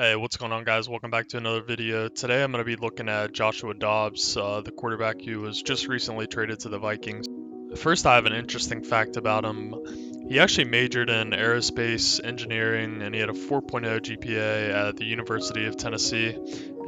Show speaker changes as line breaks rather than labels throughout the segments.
Hey, what's going on, guys? Welcome back to another video. Today I'm going to be looking at Joshua Dobbs, the quarterback who was just recently traded to the Vikings. First, I have an interesting fact about him. He actually majored in aerospace engineering and he had a 4.0 GPA at the University of Tennessee,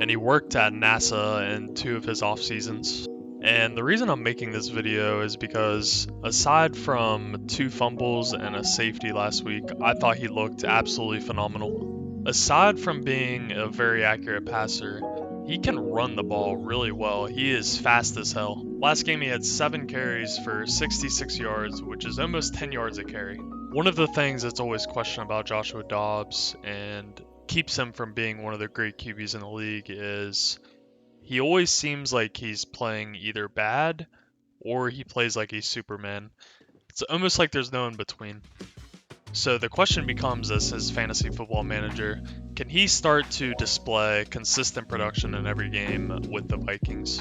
and he worked at NASA in 2 of his off seasons. And the reason I'm making this video is because aside from 2 fumbles and a safety last week, I thought he looked absolutely phenomenal. Aside from being a very accurate passer, he can run the ball really well. He is fast as hell. Last game he had 7 carries for 66 yards, which is almost 10 yards a carry. One of the things that's always questioned about Joshua Dobbs and keeps him from being one of the great QBs in the league is he always seems like he's playing either bad or he plays like he's Superman. It's almost like there's no in between. So the question becomes, as his fantasy football manager, can he start to display consistent production in every game with the Vikings?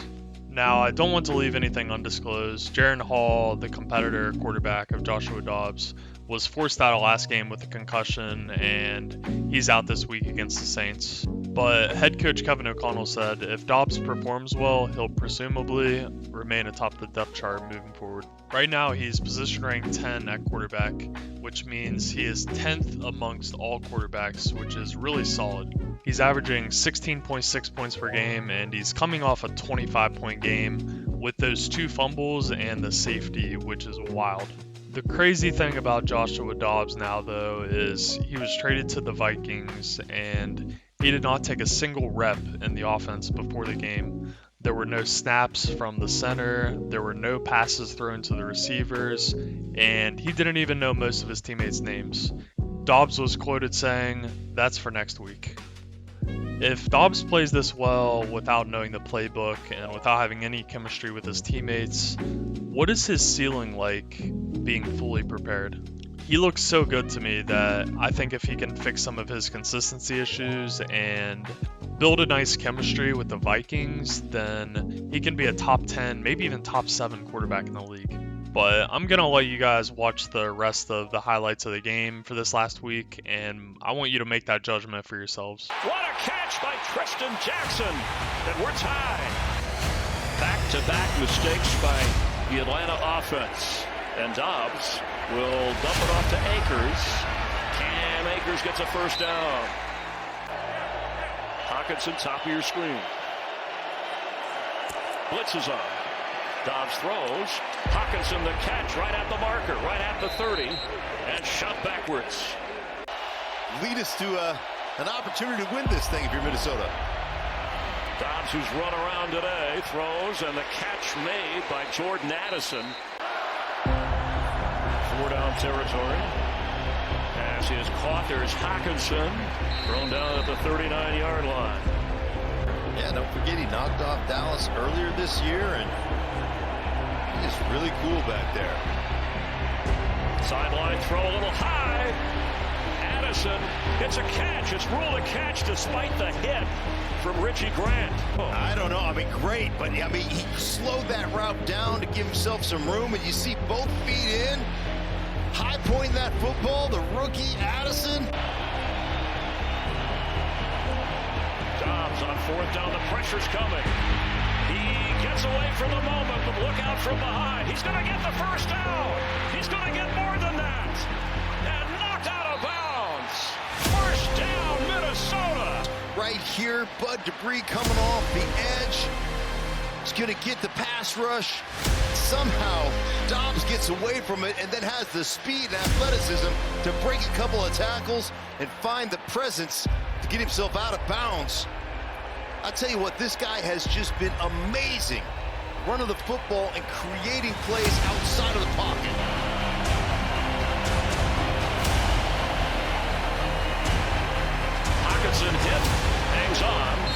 Now, I don't want to leave anything undisclosed. Jaren Hall, the competitor quarterback of Joshua Dobbs, was forced out of last game with a concussion, and he's out this week against the Saints. But head coach Kevin O'Connell said if Dobbs performs well, he'll presumably remain atop the depth chart moving forward. Right now, he's position ranked 10 at quarterback, which means he is 10th amongst all quarterbacks, which is really solid. He's averaging 16.6 points per game, and he's coming off a 25-point game with those 2 fumbles and the safety, which is wild. The crazy thing about Joshua Dobbs now, though, is he was traded to the Vikings, and he did not take a single rep in the offense before the game. There were no snaps from the center, there were no passes thrown to the receivers, and he didn't even know most of his teammates' names. Dobbs was quoted saying, "That's for next week." If Dobbs plays this well without knowing the playbook and without having any chemistry with his teammates, what is his ceiling like being fully prepared? He looks so good to me that I think if he can fix some of his consistency issues and build a nice chemistry with the Vikings, then he can be a top 10, maybe even top 7 quarterback in the league. But I'm going to let you guys watch the rest of the highlights of the game for this last week, and I want you to make that judgment for yourselves.
What a catch by Tristan Jackson, and we're tied. Back-to-back mistakes by the Atlanta offense, and Dobbs will dump it off to Akers. Cam Akers gets a first down. Hockenson, top of your screen. Blitz is on. Dobbs throws. Hockenson the catch right at the marker, right at the 30, and shot backwards.
Lead us to an opportunity to win this thing if you're Minnesota.
Dobbs, who's run around today, throws, and the catch made by Jordan Addison. 4-down territory. Pass is caught. There's Hockenson, thrown down at the 39-yard line.
Yeah, don't forget he knocked off Dallas earlier this year, and he's really cool back there.
Sideline throw a little high. Addison, it's a catch. It's ruled a catch despite the hit from Richie Grant.
I don't know. I mean, great, but I mean, he slowed that route down to give himself some room, and you see both feet in. High point that football, the rookie Addison.
Dobbs on 4th down, the pressure's coming. He gets away from the moment, but look out from behind. He's going to get the first down. He's going to get more than that. And knocked out of bounds. First down, Minnesota.
Right here, Bud Debris coming off the edge. He's going to get the pass rush. Somehow, Dobbs gets away from it and then has the speed and athleticism to break a couple of tackles and find the presence to get himself out of bounds. I tell you what, this guy has just been amazing. Running the football and creating plays outside of the pocket.
Hockenson hit, hangs on.